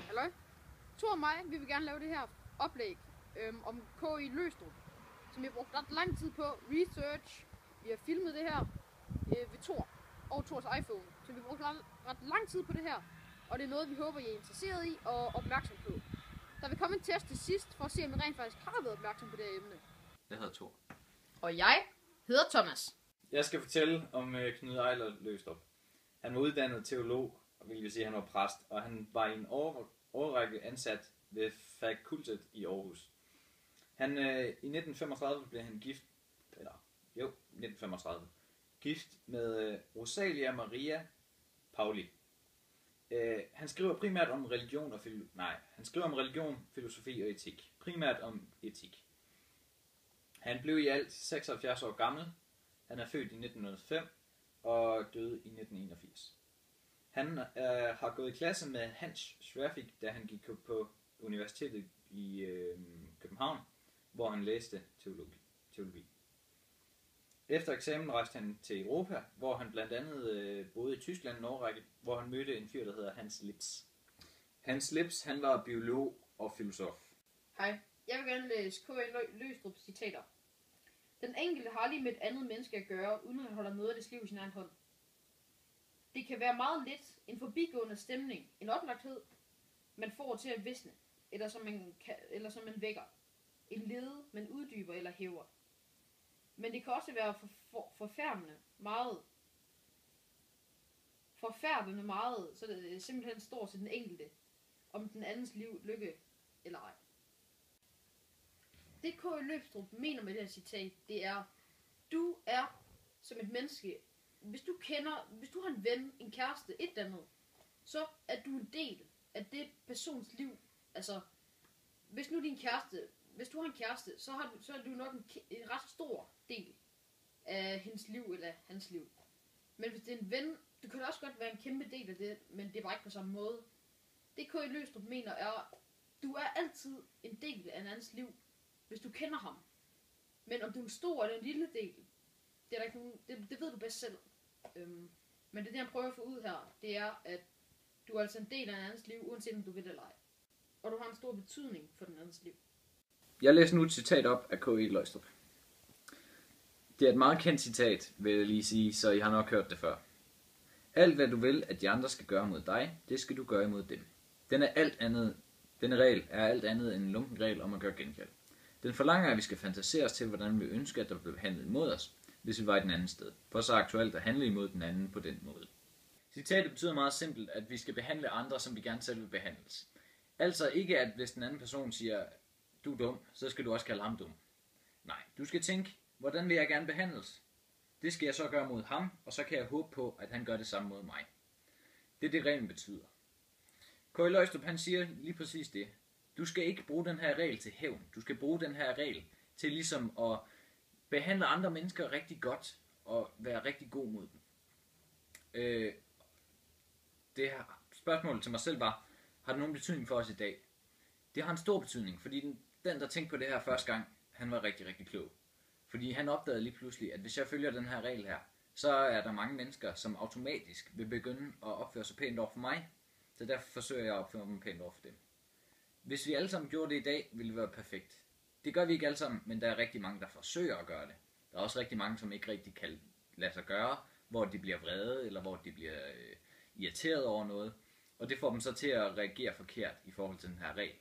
Halløj. Thor og mig, vi vil gerne lave det her oplæg om KI Løgstrup, som vi har brugt ret lang tid på research. Vi har filmet det her ved Thor og Thors iPhone, så vi har brugt ret lang tid på det her, og det er noget, vi håber, I er interesseret i og opmærksom på. Der vil komme en test til sidst, for at se, om I rent faktisk har været opmærksom på det her emne. Jeg hedder Thor. Og jeg hedder Thomas. Jeg skal fortælle om Knud Ejler Løgstrup. Han var uddannet teolog, og vil sige, at han var præst, og han var i en årrække ansat ved fakultet i Aarhus. I 1935 blev han gift med Rosalia Maria Pauli. Han skriver primært om religion, filosofi og etik. Primært om etik. Han blev i alt 76 år gammel. Han er født i 1905 og døde i 1981. Han har gået i klasse med Hans Schwerfig, da han gik på universitetet i København, hvor han læste teologi. Efter eksamen rejste han til Europa, hvor han blandt andet boede i Tyskland en årrække, hvor han mødte en fyr, der hedder Hans Lips. Hans Lips, han var biolog og filosof. Hej, jeg vil gerne læse KI Løgstrup citater. Den enkelte har lige med et andet menneske at gøre, uden at han holder noget af det liv i sin egen hånd. Det kan være meget lidt, en forbigående stemning, en oplagthed, man får til at visne, eller som man vækker. En lede, man uddyber eller hæver. Men det kan også være forfærdende meget, så det simpelthen står til den enkelte, om den andens liv, lykke eller ej. Det KI Løgstrup mener med det her citat, det er, du er som et menneske, hvis du har en ven, en kæreste, et eller andet, så er du en del af det persons liv. Altså, hvis du har en kæreste, så er du nok en ret stor del af hendes liv eller hans liv. Men hvis det er en ven, du kan også godt være en kæmpe del af det, men det er bare ikke på samme måde. Det KI Løgstrup mener er, du er altid en del af en andens liv, hvis du kender ham. Men om du er en stor eller en lille del, det er der ikke nogen, det ved du bedst selv. Men det han prøver at få ud her, det er, at du er altså en del af en andens liv, uanset om du vil eller ej. Og du har en stor betydning for den andens liv. Jeg læser nu et citat op af KI Løgstrup. Det er et meget kendt citat, vil jeg lige sige, så I har nok hørt det før. Alt hvad du vil, at de andre skal gøre mod dig, det skal du gøre imod dem. Denne regel er alt andet end en lunken regel om at gøre gengæld. Den forlanger, at vi skal fantasere os til, hvordan vi ønsker, at der blev behandlet imod os, hvis vi var i den anden sted. For så aktuelt at handle imod den anden på den måde. Citatet betyder meget simpelt, at vi skal behandle andre, som vi gerne selv vil behandles. Altså ikke, at hvis den anden person siger, du er dum, så skal du også kalde ham dum. Nej, du skal tænke, hvordan vil jeg gerne behandles? Det skal jeg så gøre mod ham, og så kan jeg håbe på, at han gør det samme mod mig. Det er det reglen betyder. KI Løgstrup, han siger lige præcis det. Du skal ikke bruge den her regel til hævn. Du skal bruge den her regel til ligesom at behandle andre mennesker rigtig godt og være rigtig god mod dem. Det her spørgsmål til mig selv var, har det nogen betydning for os i dag? Det har en stor betydning, fordi den der tænkte på det her første gang, han var rigtig, rigtig klog. Fordi han opdagede lige pludselig, at hvis jeg følger den her regel her, så er der mange mennesker, som automatisk vil begynde at opføre sig pænt over for mig. Så derfor forsøger jeg at opføre mig pænt over for dem. Hvis vi alle sammen gjorde det i dag, ville det være perfekt. Det gør vi ikke alle sammen, men der er rigtig mange, der forsøger at gøre det. Der er også rigtig mange, som ikke rigtig kan lade sig gøre, hvor de bliver vrede, eller hvor de bliver irriteret over noget. Og det får dem så til at reagere forkert i forhold til den her regel.